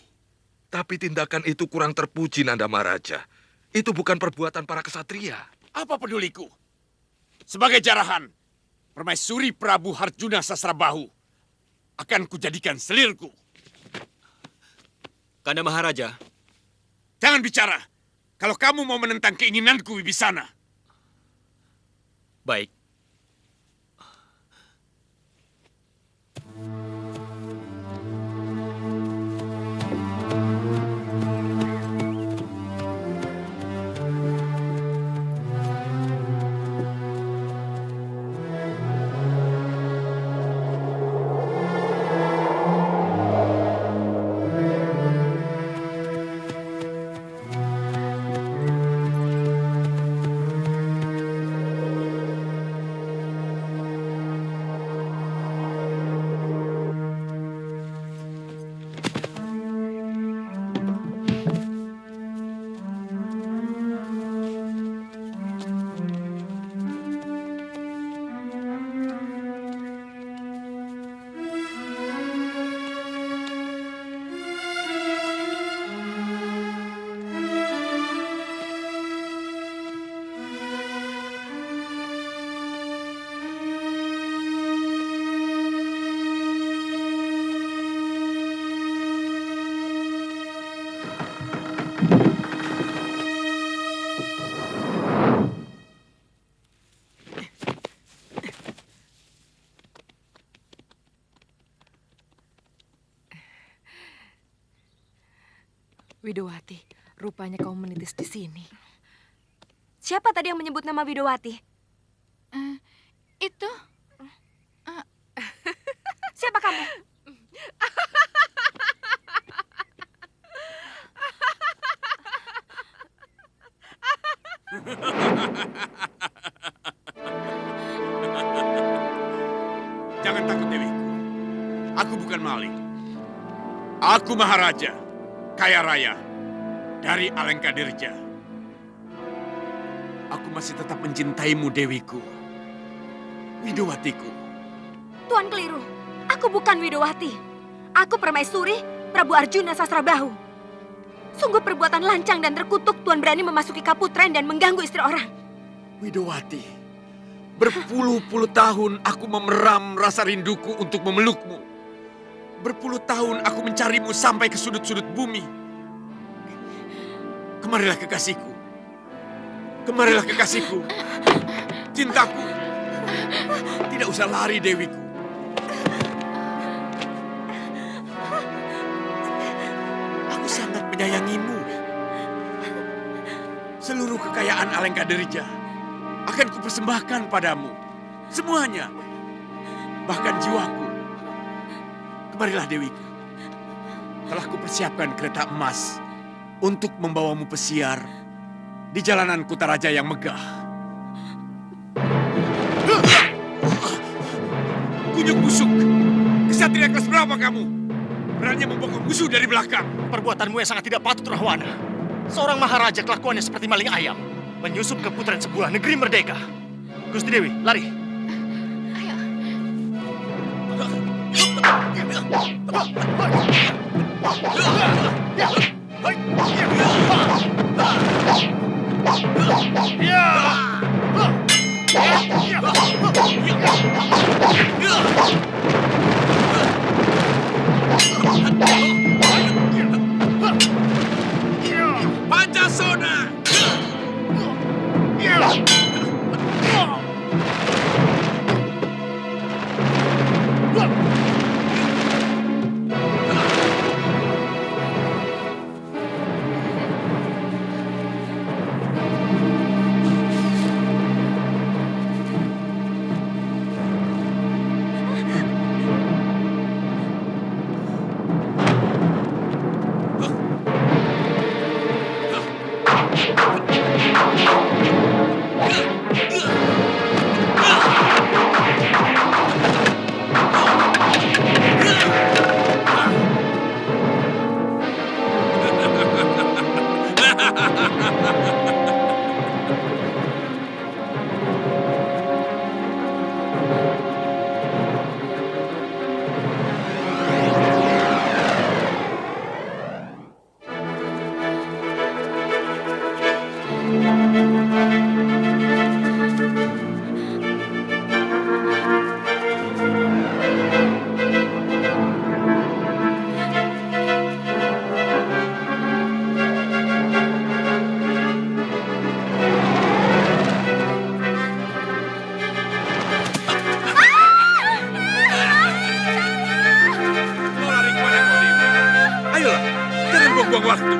Speaker 10: Tapi tindakan itu kurang terpuji, Nanda Maharaja. Itu bukan perbuatan para kesatria.
Speaker 4: Apa peduliku? Sebagai jarahan, permaisuri Prabu Harjuna Sasrabahu akan kujadikan selirku.
Speaker 5: Kanda Maharaja.
Speaker 4: Jangan bicara. Kalau kamu mau menentang keinginanku, Wibisana.
Speaker 5: Baik.
Speaker 9: Widowati, rupanya kau menitis di sini.
Speaker 14: Siapa tadi yang menyebut nama Widowati?
Speaker 11: Itu.
Speaker 14: Siapa kamu?
Speaker 4: Jangan takut, Dewiku. Aku bukan maling. Aku Maharaja, kaya raya, dari Alengkadirja. Aku masih tetap mencintaimu, Dewiku. Widowatiku.
Speaker 14: Tuan keliru. Aku bukan Widowati. Aku permaisuri Prabu Arjuna Sasrabahu. Sungguh perbuatan lancang dan terkutuk Tuan berani memasuki kaputren dan mengganggu istri orang.
Speaker 4: Widowati, berpuluh-puluh tahun aku memeram rasa rinduku untuk memelukmu. Berpuluh tahun aku mencarimu sampai ke sudut-sudut bumi. Kemarilah kekasihku. Kemarilah kekasihku. Cintaku. Tidak usah lari, Dewiku. Aku sangat menyayangimu. Seluruh kekayaan Alengkadirja akan kupersembahkan padamu. Semuanya. Bahkan jiwaku. Kemarilah, Dewiku. Telah kupersiapkan kereta emas untuk membawamu pesiar di jalanan Kutaraja yang megah. Kunyuk busuk. Kesatria kelas berapa kamu? Berani membokong musuh dari belakang.
Speaker 3: Perbuatanmu yang sangat tidak patut, Rahwana. Seorang maharaja kelakuannya seperti maling ayam. Menyusup ke putren sebuah negeri merdeka. Gusti Dewi, lari.
Speaker 4: Pancasona. buang waktu.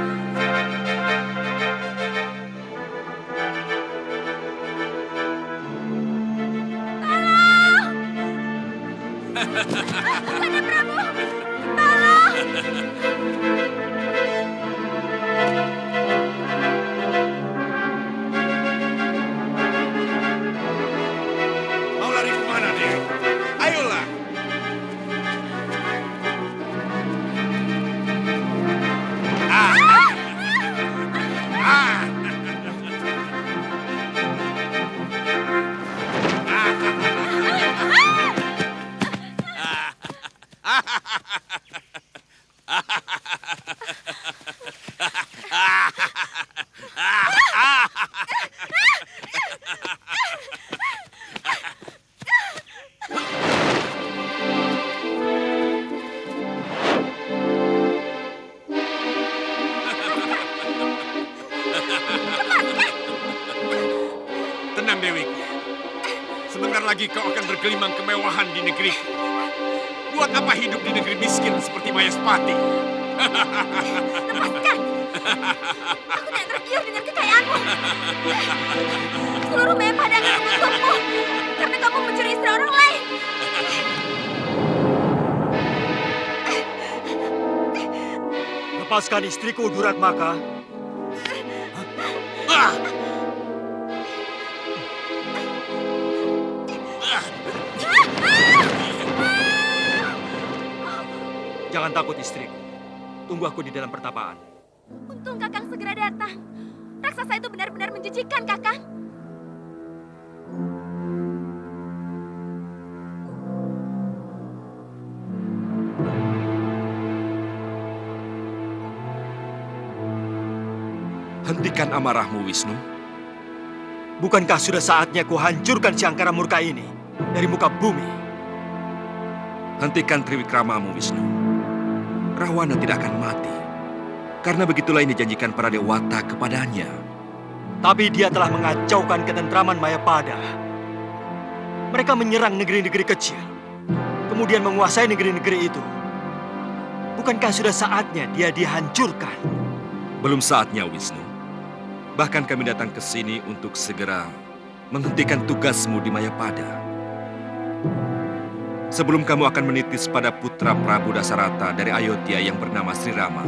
Speaker 14: Kanda Prabu, tolong!
Speaker 4: Mau lari kemana, Dewi? Ayolah. Tenang, Dewi. Sebentar lagi kau akan bergelimang kemewahan di negeri. Buat apa hidup di negeri miskin seperti Mayaspati?
Speaker 14: Lepaskan! Aku tidak tergiur dengan kekayaanmu. Seluruh Mayapada akan mengutukmu karena kamu mencuri istri orang lain.
Speaker 13: Lepaskan istriku, Duratmaka. Jangan takut, istriku. Tunggu aku di dalam pertapaan.
Speaker 14: Untung Kakang segera datang. Raksasa itu benar-benar menjijikan, Kakang.
Speaker 10: Hentikan amarahmu, Wisnu.
Speaker 13: Bukankah sudah saatnya ku hancurkan Siangkara Murka ini dari muka bumi?
Speaker 10: Hentikan triwikramamu, Wisnu. Rahwana tidak akan mati. Karena begitulah yang dijanjikan para dewata kepadanya.
Speaker 13: Tapi dia telah mengacaukan ketentraman Mayapada. Mereka menyerang negeri-negeri kecil. Kemudian menguasai negeri-negeri itu. Bukankah sudah saatnya dia dihancurkan?
Speaker 10: Belum saatnya, Wisnu. Bahkan kami datang ke sini untuk segera menghentikan tugasmu di Mayapada. Sebelum kamu akan menitis pada putra Prabu Dasarata dari Ayodhya yang bernama Sri Rama.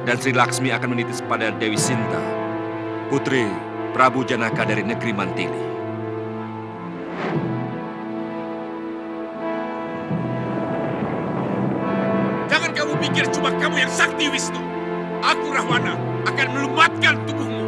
Speaker 10: Dan Sri Laksmi akan menitis pada Dewi Sinta, putri Prabu Janaka dari negeri Mantili.
Speaker 4: Jangan kamu pikir cuma kamu yang sakti, Wisnu. Aku, Rahwana, akan melumatkan tubuhmu.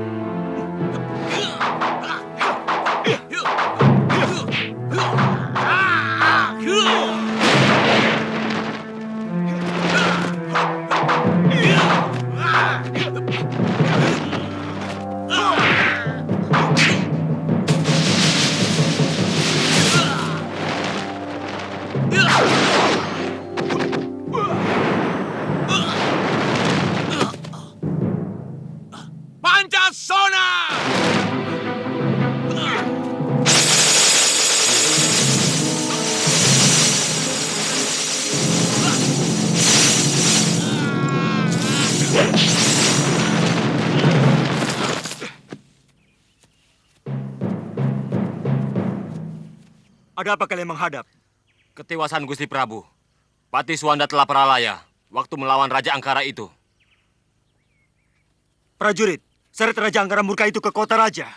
Speaker 4: Pancasona!
Speaker 13: Ada apa kalian menghadap?
Speaker 17: Ketewasan Gusti Prabu. Patih Suwanda telah peralaya waktu melawan Raja Angkara itu.
Speaker 13: Prajurit, seret Raja Angkara Murka itu ke kota raja.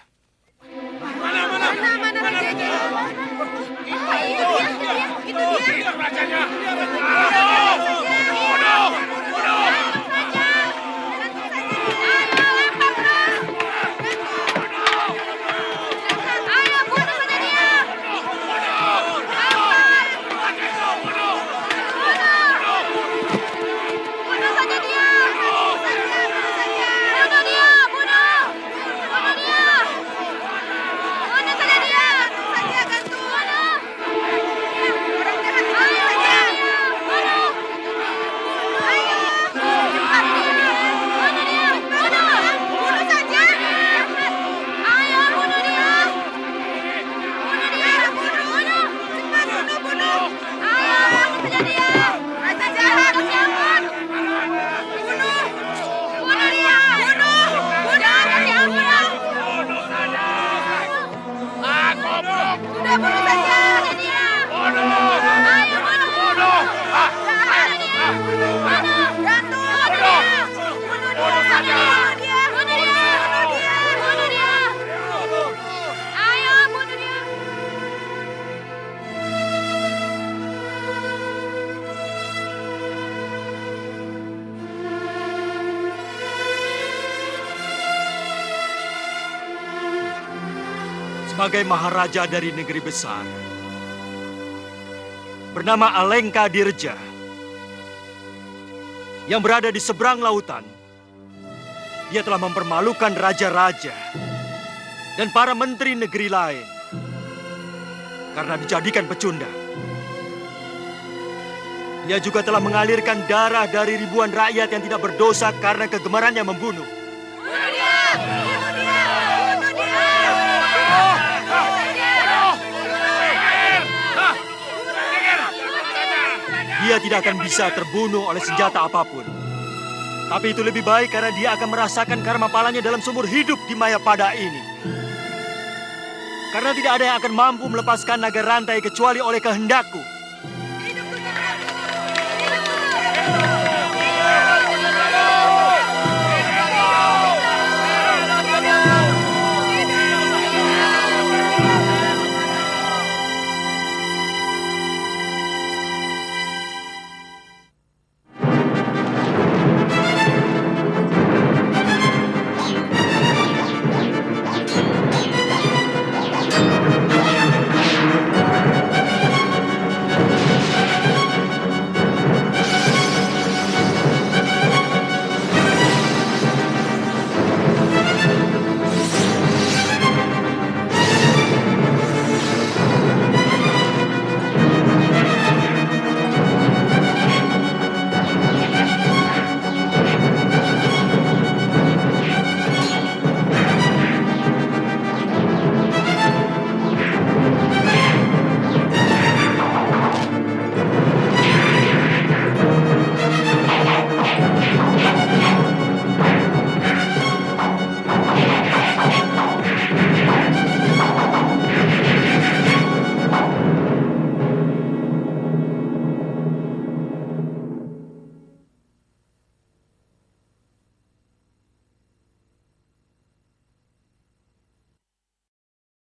Speaker 14: Itu dia rajanya.
Speaker 13: sebagai maharaja dari negeri besar bernama Alengka Dirja yang berada di seberang lautan. Dia telah mempermalukan raja-raja dan para menteri negeri lain karena dijadikan pecundang. Dia juga telah mengalirkan darah dari ribuan rakyat yang tidak berdosa karena kegemarannya membunuh. Dia tidak akan bisa terbunuh oleh senjata apapun. Tapi itu lebih baik karena dia akan merasakan karma palanya dalam seumur hidup di Mayapada ini. Karena tidak ada yang akan mampu melepaskan naga rantai kecuali oleh kehendakku.